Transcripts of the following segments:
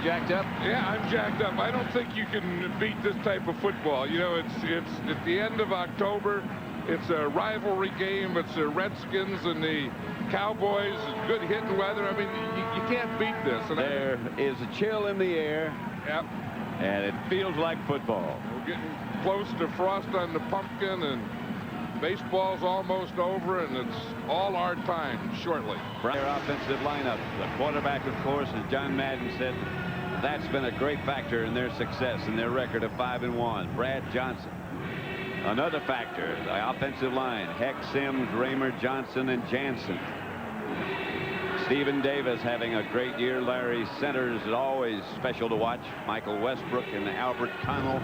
jacked up? Yeah, I'm jacked up. I don't think you can beat this type of football. You know, it's at the end of October. It's a rivalry game. It's the Redskins and the Cowboys. Good hitting weather. I mean, you can't beat this. And there is a chill in the air. Yep. And it feels like football. We're getting close to frost on the pumpkin, and baseball's almost over, and it's all our time shortly. Their offensive lineup. The quarterback, of course, as John Madden said, that's been a great factor in their success and their record of 5-1. Brad Johnson. Another factor, the offensive line. Heck, Sims, Raymer, Johnson, and Jansen. Stephen Davis having a great year. Larry Centers is always special to watch. Michael Westbrook and Albert Connell.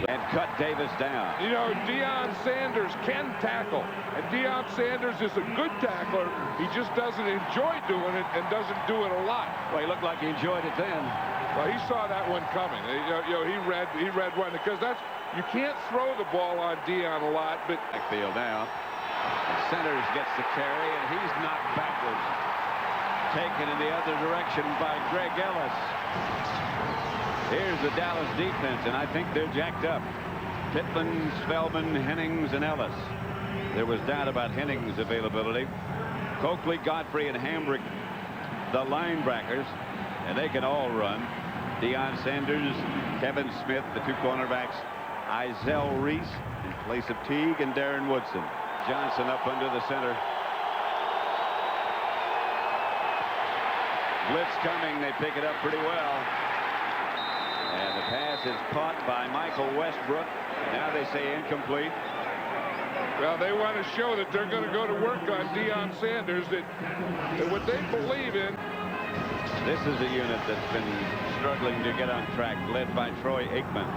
And cut Davis down. You know, Deion Sanders can tackle, and Deion Sanders is a good tackler. He just doesn't enjoy doing it and doesn't do it a lot. Well, he looked like he enjoyed it then. Well, he saw that one coming. You know, he read one, because you can't throw the ball on Deion a lot, but backfield now. Centers gets the carry, and he's knocked backwards. Taken in the other direction by Greg Ellis. Here's the Dallas defense, and I think they're jacked up. Pittman, Spellman, Hennings, and Ellis. There was doubt about Hennings' availability. Coakley, Godfrey, and Hambrick, the linebackers, and they can all run. Deion Sanders, Kevin Smith, the two cornerbacks, Izell Reese in place of Teague, and Darren Woodson. Johnson up under the center. Blitz coming. They pick it up pretty well. And the pass is caught by Michael Westbrook. Now they say incomplete. Well, they want to show that they're going to go to work on Deion Sanders, that what they believe in. This is a unit that's been struggling to get on track, led by Troy Aikman.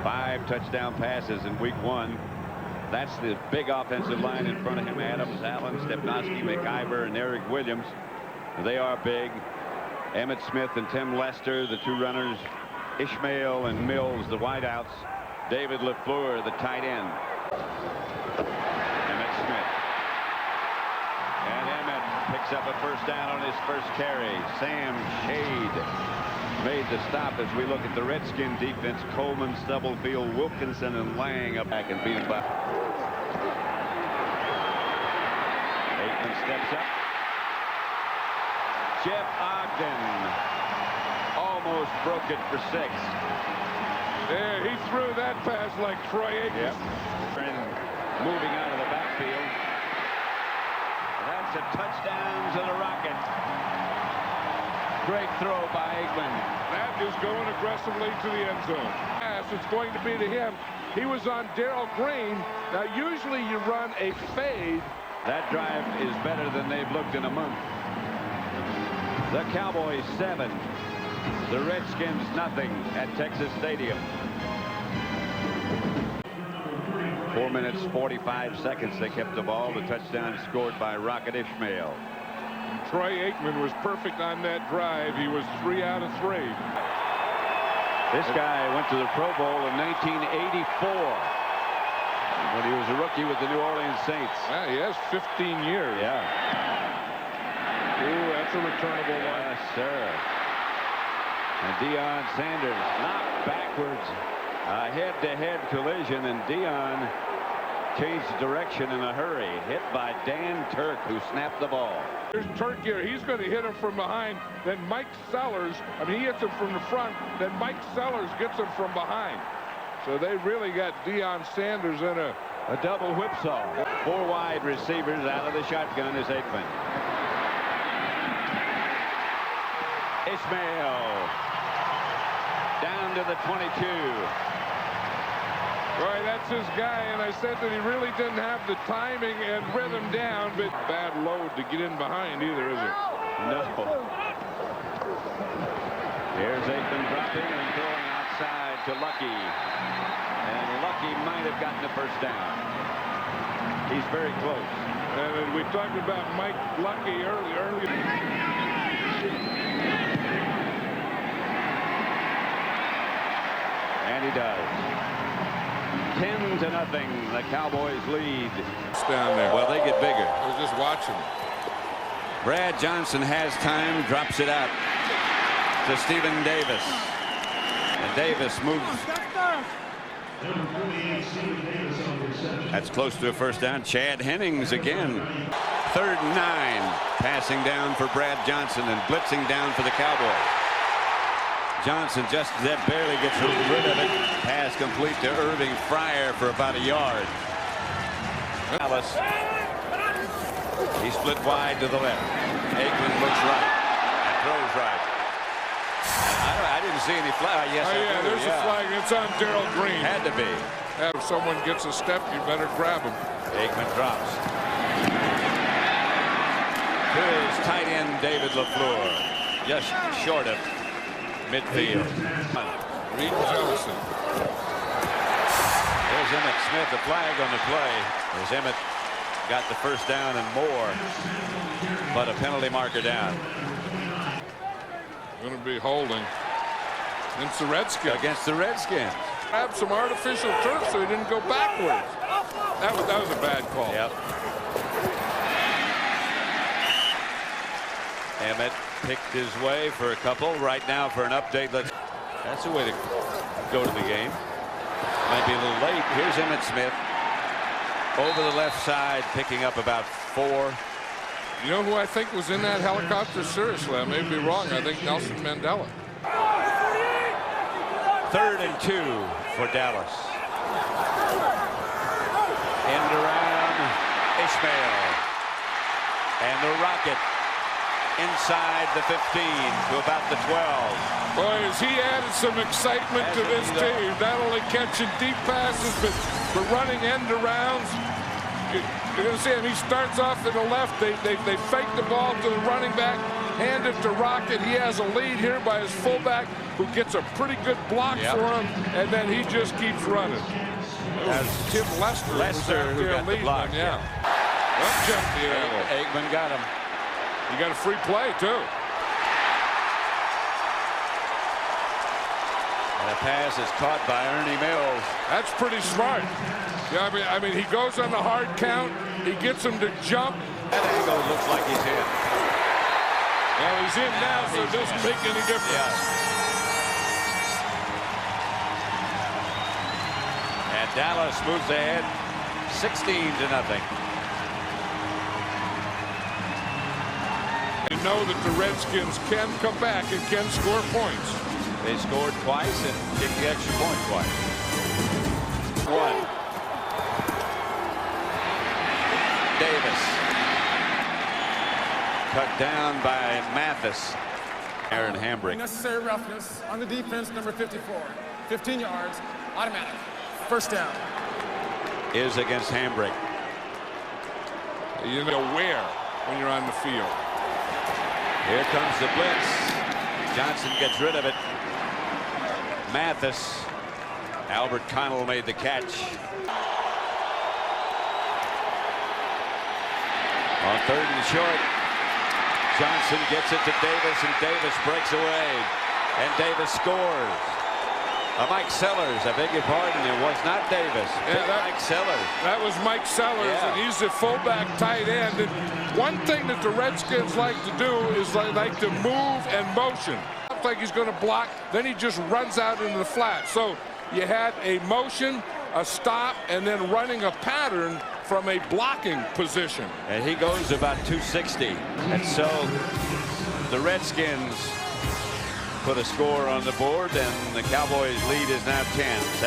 5 touchdown passes in week 1. That's the big offensive line in front of him. Adams, Allen, Stepnoski, McIver, and Eric Williams. They are big. Emmitt Smith and Tim Lester, the two runners. Ishmael and Mills, the wideouts. David LaFleur, the tight end. Emmitt Smith. And Emmitt picks up a first down on his first carry. Sam Shade made the stop as we look at the Redskin defense. Coleman, Stubblefield, Wilkinson, and Lang up back and beat him by. Aikman steps up. Jeff Ogden almost broke it for 6. Yeah, he threw that pass like Troy Aikman. Yep. Moving out of the backfield. That's a touchdown to the Rocket. Great throw by Aikman. That is going aggressively to the end zone. Pass, it's going to be to him. He was on Darrell Green. Now, usually you run a fade. That drive is better than they've looked in a month. The Cowboys 7. The Redskins nothing at Texas Stadium. 4 minutes, 45 seconds they kept the ball. The touchdown scored by Rocket Ishmael. Troy Aikman was perfect on that drive. He was 3 out of 3. This guy went to the Pro Bowl in 1984 when he was a rookie with the New Orleans Saints. Yeah, he has 15 years. Yeah. Ooh, that's a returnable one. Yes, sir. And Deion Sanders knocked backwards. A head-to-head collision, and Deion changed direction in a hurry. Hit by Dan Turk, who snapped the ball. There's Turk here. He's going to hit him from behind. Then Mike Sellers, he hits him from the front. Then Mike Sellers gets him from behind. So they really got Deion Sanders in a double whipsaw. 4 wide receivers out of the shotgun is Aikman. Ishmael down to the 22. Boy, that's his guy, and I said that he really didn't have the timing and rhythm down, but bad load to get in behind either, is it? No. Here's Aikman dropping and throwing outside to Lucky. And Lucky might have gotten the first down. He's very close. And we talked about Mike Lucky earlier. And he does. 10-0. The Cowboys lead. It's down there. Well, they get bigger. I was just watching. Brad Johnson has time, drops it out. to Stephen Davis. And Davis moves. That's close to a first down. Chad Hennings again. 3rd and 9. Passing down for Brad Johnson and blitzing down for the Cowboys. Johnson just that barely gets rid of it. Pass complete to Irving Fryer for about a yard. Dallas. He split wide to the left. Aikman looks right. And throws right. I didn't see any flag. Yes, yeah, there's a flag. It's on Darrell Green. Had to be. If someone gets a step, you better grab him. Aikman drops. To his tight end, David LaFleur. Just short of midfield. Reed Jellison. There's Emmett Smith, the flag on the play. As Emmett got the first down and more, but a penalty marker down. Going to be holding against the Redskins. Against the Redskins. Have some artificial turf so he didn't go backwards. That was a bad call. Yep. Emmett picked his way for a couple. Right now for an update. That's a way to go to the game. Might be a little late. Here's Emmett Smith over the left side, picking up about 4. You know who I think was in that helicopter? Seriously, I may be wrong. I think Nelson Mandela. 3rd and 2 for Dallas. End around Ishmael. And the rocket inside the 15 to about the 12. Boy, has he added some excitement to this team. Not only catching deep passes, but running end arounds. You're going to see him. He starts off in the left. They fake the ball to the running back, hand it to Rocket. He has a lead here by his fullback, who gets a pretty good block for him, and then he just keeps running. That's Tim Lester who got the block. Yeah. Well, jump the angle. Aikman got him. You got a free play too. And a pass is caught by Ernie Mills. That's pretty smart. Yeah, I mean, he goes on the hard count. He gets him to jump. That angle looks like he's in. Well, he's in now, so it doesn't make any difference. Yeah. And Dallas moves ahead 16-0. You know that the Redskins can come back and can score points. They scored twice and kicked the extra point twice. 1. Davis. Cut down by Mathis. Aaron Hambrick. Necessary roughness on the defense, number 54. 15 yards, automatic. First down. Is against Hambrick. You know where when you're on the field. Here comes the blitz. Johnson gets rid of it. Mathis. Albert Connell made the catch. On 3rd and short. Johnson gets it to Davis, and Davis breaks away. And Davis scores. Mike Sellers, I beg your pardon, it was not Davis. Yeah, Mike Sellers. That was Mike Sellers, and he's the fullback tight end. And one thing that the Redskins like to do is they like to move and motion. Looks like he's going to block, then he just runs out into the flat. So you had a motion, a stop, and then running a pattern from a blocking position. And he goes about 260. And so the Redskins put a score on the board, and the Cowboys lead is now 17-7.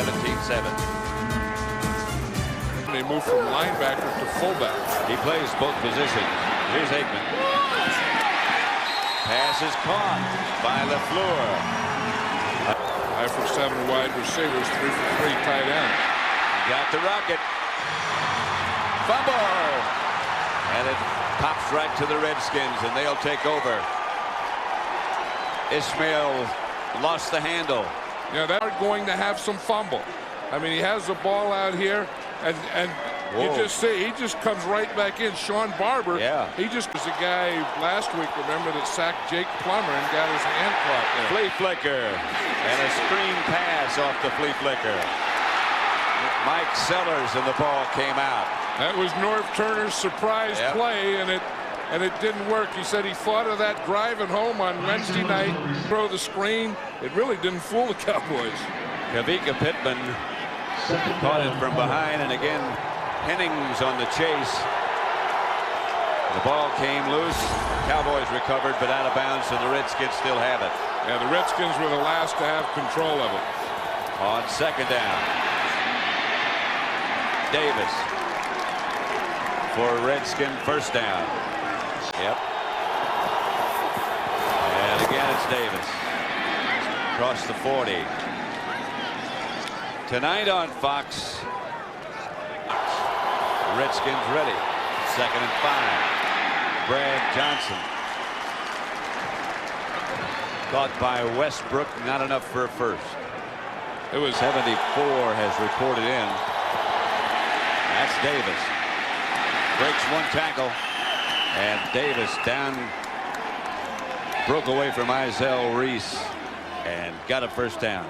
They move from linebacker to fullback. He plays both positions. Here's Aikman. Pass is caught by LaFleur. 5 for 7 wide receivers, 3 for 3 tight end. He got the rocket. Fumble! And it pops right to the Redskins, and they'll take over. Ishmael lost the handle. Yeah, they're going to have some fumble. I mean, he has the ball out here, and you just see he just comes right back in. Sean Barber, he just was a guy last week, remember, that sacked Jake Plummer and got his hand caught there. Flea flicker, and a screen pass off the flea flicker. Mike Sellers, and the ball came out. That was Norv Turner's surprise play, and it and it didn't work. He said he thought of that driving home on Wednesday night, throw the screen. It really didn't fool the Cowboys. Kavika Pittman caught it from behind, and again Hennings on the chase. The ball came loose. Cowboys recovered, but out of bounds, and the Redskins still have it. Yeah, the Redskins were the last to have control of it. On second down, Davis for Redskin first down. Yep. And again it's Davis. Across the 40. Tonight on Fox, Redskins ready. 2nd and 5. Brad Johnson. Caught by Westbrook, not enough for a first. It was 74 has reported in. That's Davis. Breaks one tackle, and Davis down, broke away from Izell Reese and got a first down.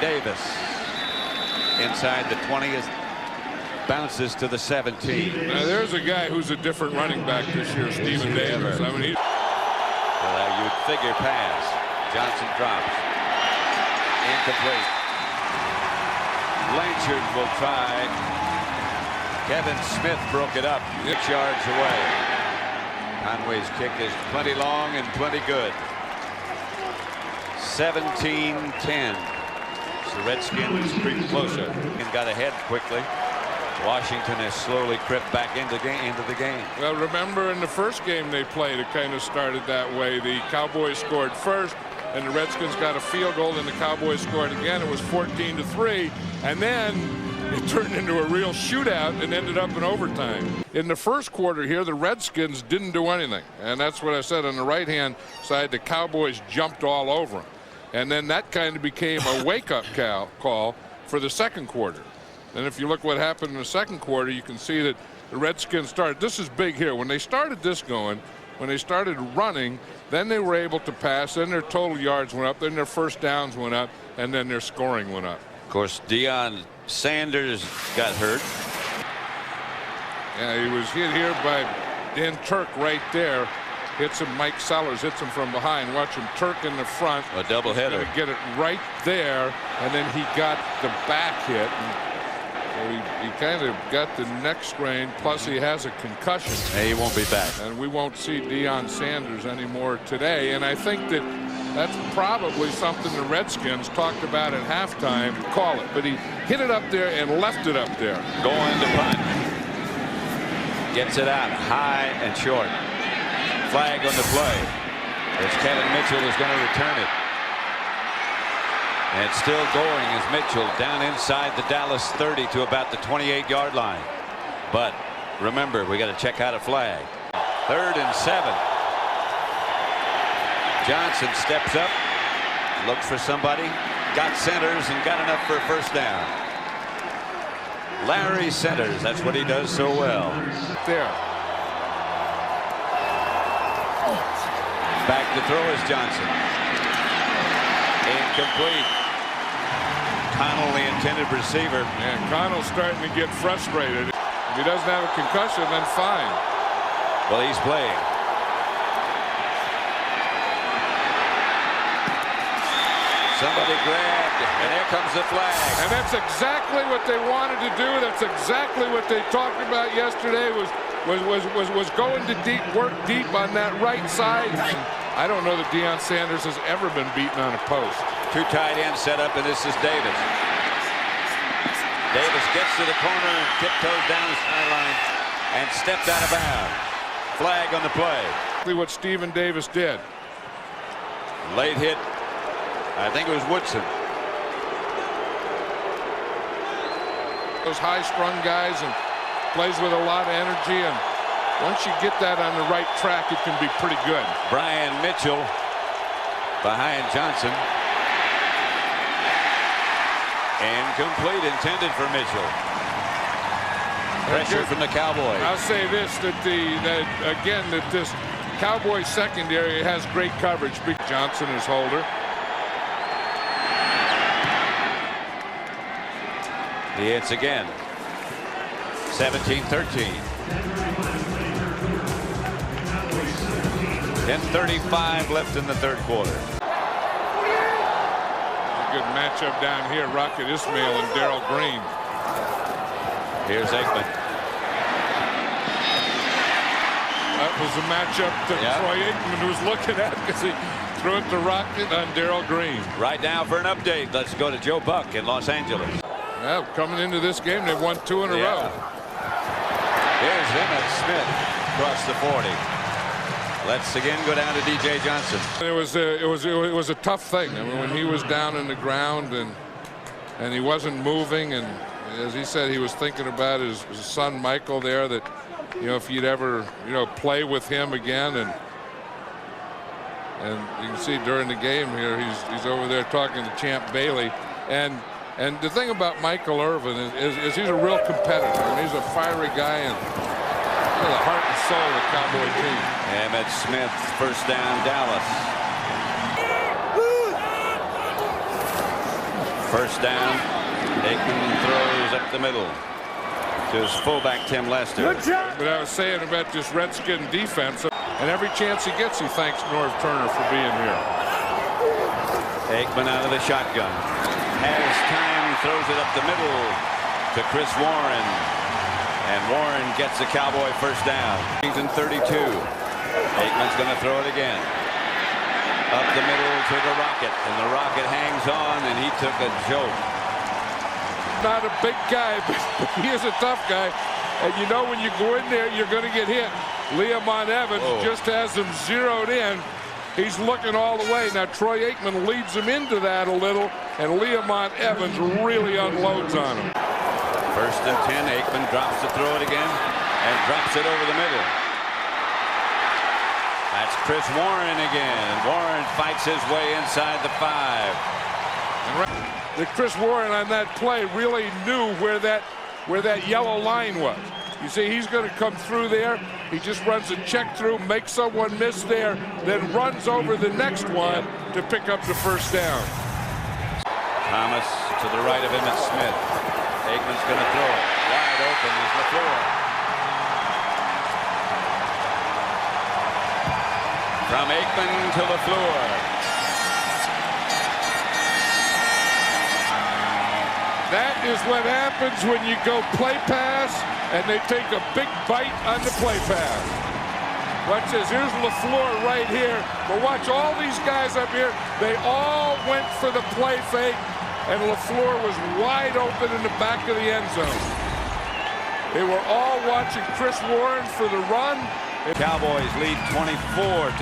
Davis inside the 20th, bounces to the 17. Now there's a guy who's a different running back this year, Stephen Davis. I mean, well, you'd figure pass. Johnson drops. Incomplete. Blanchard will try. Kevin Smith broke it up 6 yards away. Conway's kick is plenty long and plenty good. 17-10. The Redskins creep closer and got ahead quickly. Washington has slowly crept back into the game. Well, remember in the first game they played, it kind of started that way. The Cowboys scored first, and the Redskins got a field goal, and the Cowboys scored again. It was 14-3, and then it turned into a real shootout and ended up in overtime. In the first quarter here, the Redskins didn't do anything, and that's what I said. On the right-hand side, the Cowboys jumped all over them. And then that kind of became a wake-up call for the second quarter. And if you look what happened in the second quarter, you can see that the Redskins started. This is big here. When they started this going, when they started running, then they were able to pass. Then their total yards went up. Then their first downs went up. And then their scoring went up. Of course, Deion Sanders got hurt. Yeah, he was hit here by Dan Turk right there. Hits him. Mike Sellers hits him from behind. Watch him. Turk in the front. A doubleheader. Get it right there, and then he got the back hit. So he kind of got the neck strain. Plus, he has a concussion. Hey, he won't be back. And we won't see Deion Sanders anymore today. And I think that that's probably something the Redskins talked about at halftime. Call it, but he hit it up there and left it up there. Going to punt. Gets it out high and short. Flag on the play. As Kevin Mitchell is going to return it. And still going is Mitchell down inside the Dallas 30 to about the 28-yard line. But remember, we got to check out a flag. 3rd and 7. Johnson steps up, looks for somebody, got Centers and got enough for a first down. Larry Centers, that's what he does so well. There. Back to throw is Johnson. Incomplete. Connell, the intended receiver. And Connell's starting to get frustrated. If he doesn't have a concussion, then fine. Well, he's playing. Somebody grabbed, and there comes the flag. And that's exactly what they wanted to do. That's exactly what they talked about yesterday was going to deep, work deep on that right side. I don't know that Deion Sanders has ever been beaten on a post. 2 tight ends set up, and this is Davis. Davis gets to the corner and tiptoes down the sideline and stepped out of bounds. Flag on the play. What Stephen Davis did. Late hit. I think it was Woodson. Those high-strung guys and plays with a lot of energy, and once you get that on the right track, it can be pretty good. Brian Mitchell behind Johnson. Incomplete, intended for Mitchell. Pressure from the Cowboys. I'll say this, that this Cowboys secondary has great coverage. Johnson is holder. He hits again. 17-13. 10:35 left in the third quarter. A good matchup down here. Rocket Ismail and Darrell Green. Here's Aikman. That was a matchup that Troy Aikman was looking at because he threw it to Rocket on Darrell Green. Right now for an update, let's go to Joe Buck in Los Angeles. Well, coming into this game, they've won 2 in a row. Here's Emmett Smith across the 40. Let's again go down to DJ Johnson. It was a tough thing. I mean, when he was down in the ground and he wasn't moving, and as he said, he was thinking about his son Michael there, that if he'd ever play with him again, and you can see during the game here he's over there talking to Champ Bailey, and the thing about Michael Irvin is he's a real competitor, and he's a fiery guy, and the heart and soul of the Cowboy team. Emmitt Smith, first down, Dallas. First down. Aikman throws up the middle to his fullback, Tim Lester. But I was saying about this Redskin defense, and every chance he gets, he thanks Norv Turner for being here. Aikman out of the shotgun. Has time, throws it up the middle to Chris Warren. And Warren gets the Cowboy first down. Washington 32. Aikman's going to throw it again. Up the middle to the Rocket. And the Rocket hangs on, and he took a joke. Not a big guy, but he is a tough guy. And when you go in there, you're going to get hit. Leamon Evans just has him zeroed in. He's looking all the way. Now, Troy Aikman leads him into that a little, and Leamon Evans really unloads on him. First and 10, Aikman drops to throw it again and drops it over the middle. That's Chris Warren again. Warren fights his way inside the 5. Chris Warren on that play really knew where that yellow line was. You see, he's going to come through there. He just runs a check through, makes someone miss there, then runs over the next one to pick up the first down. Thomas to the right of Emmitt Smith. Aikman's going to throw it. Wide open is LaFleur. From Aikman to LaFleur. That is what happens when you go play pass and they take a big bite on the play pass. Watch this. Here's LaFleur right here. But watch all these guys up here. They all went for the play fake. And LaFleur was wide open in the back of the end zone. They were all watching Chris Warren for the run. Cowboys lead 24-13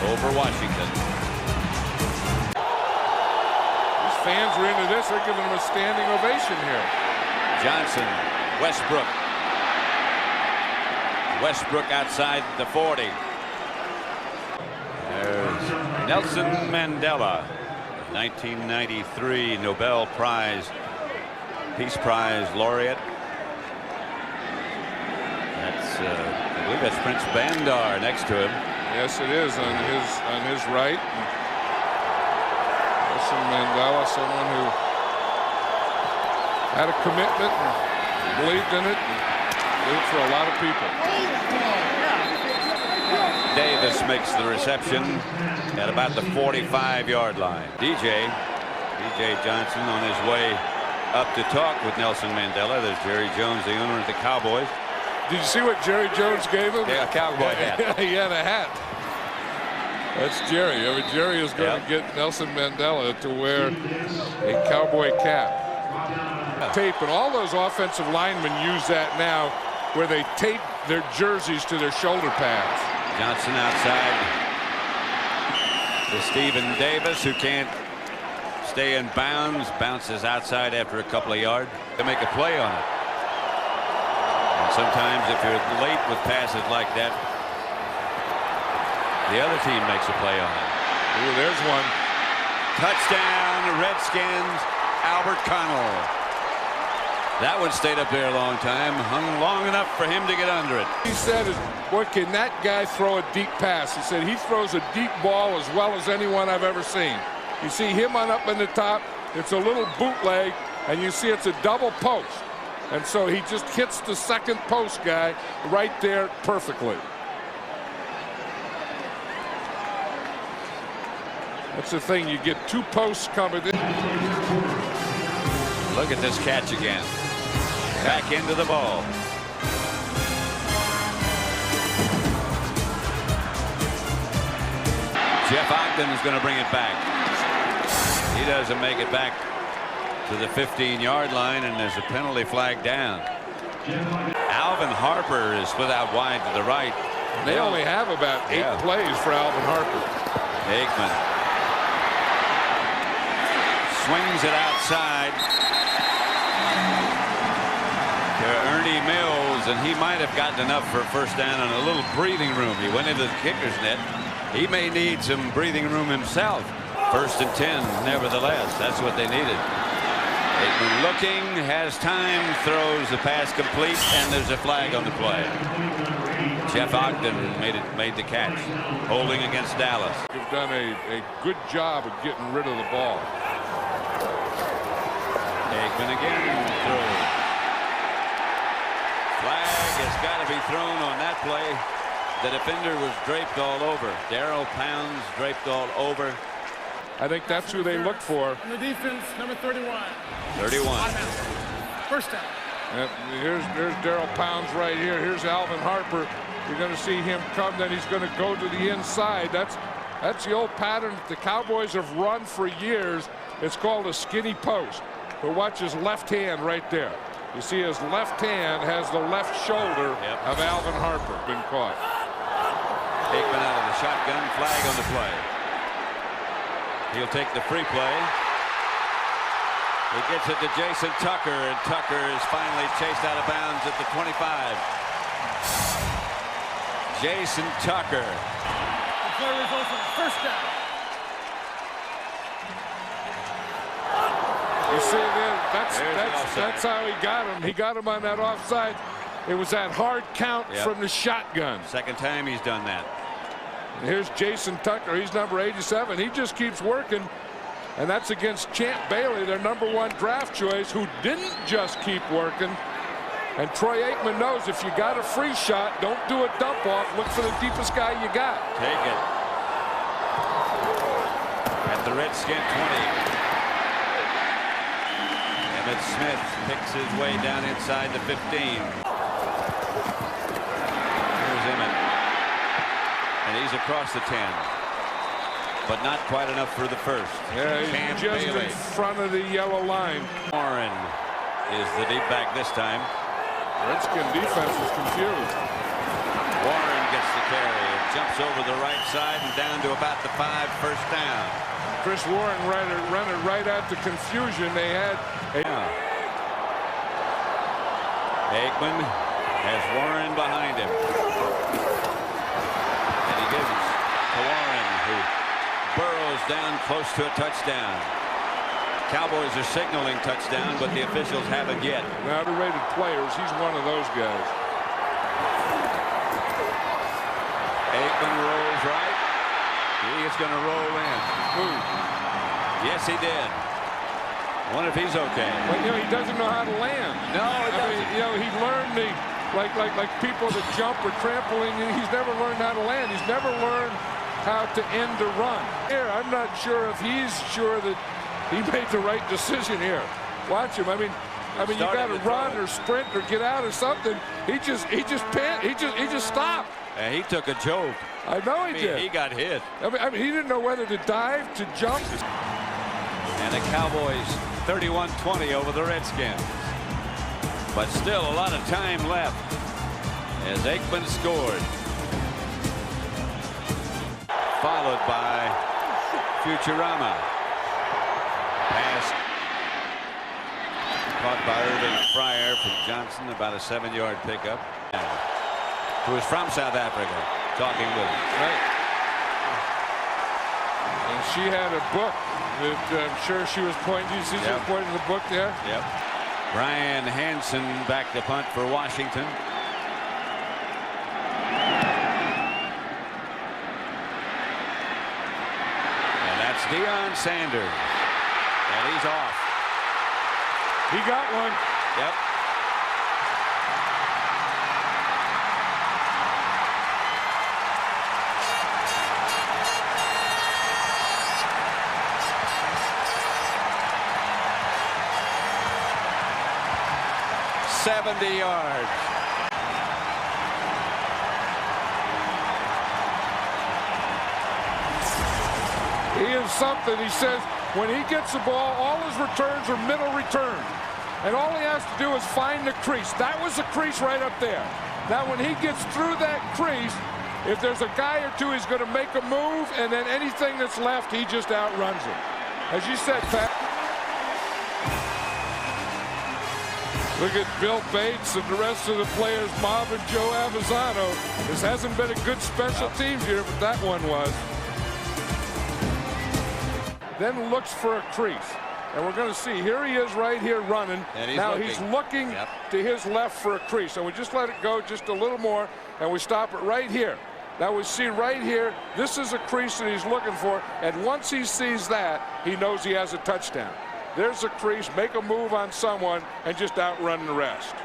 over Washington. These fans are into this. They're giving them a standing ovation here. Johnson, Westbrook. Westbrook outside the 40. There's Nelson Mandela. 1993 Nobel Peace Prize laureate. That's I believe that's Prince Bandar next to him. Yes, it is on his right. Nelson Mandela, someone who had a commitment and believed in it and lived for a lot of people. Davis makes the reception at about the 45-yard line. DJ Johnson on his way up to talk with Nelson Mandela. There's Jerry Jones, the owner of the Cowboys. Did you see what Jerry Jones gave him? Yeah, a cowboy hat. He had a hat. That's Jerry. I mean, Jerry is going to get Nelson Mandela to wear a cowboy cap. Tape, and all those offensive linemen use that now, where they tape their jerseys to their shoulder pads. Johnson outside to Stephen Davis, who can't stay in bounds. Bounces outside after a couple of yards to make a play on it. And sometimes if you're late with passes like that, the other team makes a play on it. Ooh, there's one. Touchdown, Redskins, Albert Connell. That one stayed up there a long time, hung long enough for him to get under it. He said, boy, can that guy throw a deep pass? He said he throws a deep ball as well as anyone I've ever seen. You see him on up in the top. It's a little bootleg, and you see it's a double post. And so he just hits the second post guy right there perfectly. That's the thing, you get two posts coming in. Look at this catch again. Back into the ball. Jeff Ogden is going to bring it back. He doesn't make it back to the 15-yard line, and there's a penalty flag down. Alvin Harper is split out wide to the right. They only have about 8 plays for Alvin Harper. Aikman swings it outside to Ernie Mills, and he might have gotten enough for a first down and a little breathing room. He went into the kicker's net. He may need some breathing room himself. 1st and 10, nevertheless. That's what they needed. Aikman looking, has time, throws the pass complete, and there's a flag on the play. Jeff Ogden made the catch, holding against Dallas. You've done a good job of getting rid of the ball. Aikman again throws. Flag has got to be thrown on that play. The defender was draped all over. Darrell Pounds draped all over. I think that's who they look for. On the defense, number 31. 31. First down. Here's Darrell Pounds right here. Here's Alvin Harper. You're going to see him come. Then he's going to go to the inside. That's the old pattern that the Cowboys have run for years. It's called a skinny post. But watch his left hand right there. You see his left hand has the left shoulder of Alvin Harper. Been caught. Aikman out of the shotgun, flag on the play. He'll take the free play. He gets it to Jason Tucker, and Tucker is finally chased out of bounds at the 25. Jason Tucker. The play results in first down. You see that's how he got him. He got him on that offside. It was that hard count from the shotgun. Second time he's done that. And here's Jason Tucker. He's number 87. He just keeps working. And that's against Champ Bailey, their #1 draft choice, who didn't just keep working. And Troy Aikman knows if you got a free shot, don't do a dump off. Look for the deepest guy you got. Take it. At the Redskin 20. Emmett Smith picks his way down inside the 15. Here's Emmett. And he's across the 10. But not quite enough for the first. Yeah, he's Champ just Bailey. in front of the yellow line. Warren is the deep back this time. Redskin defense is confused. Warren gets the carry and jumps over the right side and down to about the 5, first down. Chris Warren ran it right at the confusion they had. Aikman has Warren behind him. And he gives to Warren, who burrows down close to a touchdown. Cowboys are signaling touchdown, but the officials haven't yet. Underrated players. He's one of those guys. Aikman rolls right. He is going to roll in. Ooh. Yes, he did. I wonder if he's okay. But he doesn't know how to land. No, he doesn't. He learned like people that jump or trampoline. He's never learned how to land. He's never learned how to end a run. Here, I'm not sure if he's sure that he made the right decision here. Watch him. I mean, you got to run or sprint or get out or something. He just stopped. And he took a joke. I know he did. He got hit. I mean, he didn't know whether to dive, to jump. And the Cowboys 31-20 over the Redskins. But still a lot of time left as Aikman scored. Followed by Futurama. Pass caught by Irving Fryer from Johnson, about a 7-yard pickup. Who is from South Africa, talking with him. Right. And she had a book that I'm sure she was pointing. You see, she was pointing to the book there. Yep. Brian Hansen back to punt for Washington. And that's Deion Sanders. And he's off. He got one. Yep. $70 yards. He is something. He says when he gets the ball, all his returns are middle returns. And all he has to do is find the crease. That was the crease right up there. Now, when he gets through that crease, if there's a guy or two, he's going to make a move, and then anything that's left, he just outruns it. As you said, Pat. Look at Bill Bates and the rest of the players, Bob and Joe Avizano. This hasn't been a good special teams year, but that one was. Then looks for a crease. And we're going to see, here he is right here running. And he's looking to his left for a crease. And we just let it go just a little more, and we stop it right here. Now we see right here, this is a crease that he's looking for. And once he sees that, he knows he has a touchdown. There's a crease, make a move on someone, and just outrun the rest.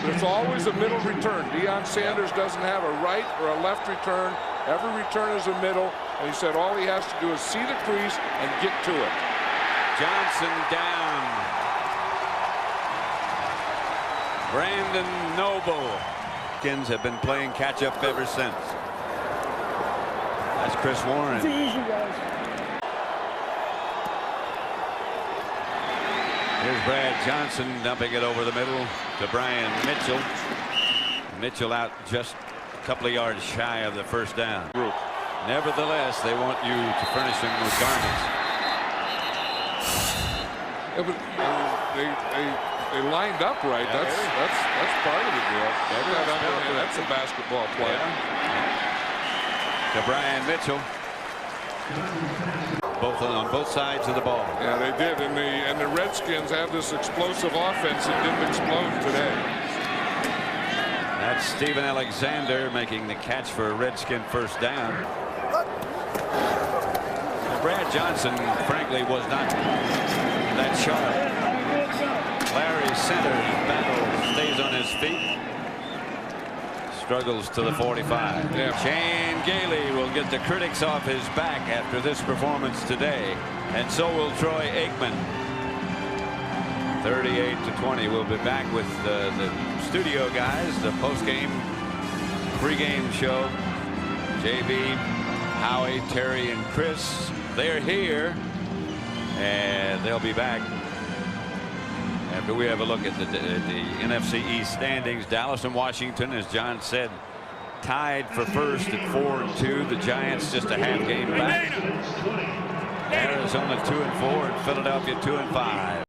There's always a middle return. Deion Sanders doesn't have a right or a left return. Every return is a middle. And he said all he has to do is see the crease and get to it. Johnson down. Brandon Noble. Redskins have been playing catch up ever since. That's Chris Warren. It's easy, guys. Here's Brad Johnson dumping it over the middle to Brian Mitchell. Mitchell out just a couple of yards shy of the first down. Nevertheless, they want you to furnish them with garments. They lined up right. That's part of the deal. That's a basketball play. To Brian Mitchell. On both sides of the ball. Yeah, they did. And the Redskins have this explosive offense that didn't explode today. That's Stephen Alexander making the catch for a Redskin first down. Brad Johnson, frankly, was not that sharp. Larry Centers battle, stays on his feet. Struggles to the 45. Yeah. Shane Gailey will get the critics off his back after this performance today. And so will Troy Aikman. 38-20. We'll be back with the studio guys, the post-game, pre-game show. JB, Howie, Terry, and Chris. They're here. And they'll be back after we have a look at the NFC East standings. Dallas and Washington, as John said, tied for first at 4-2. The Giants just a half game back. Arizona 2-4 and Philadelphia 2-5.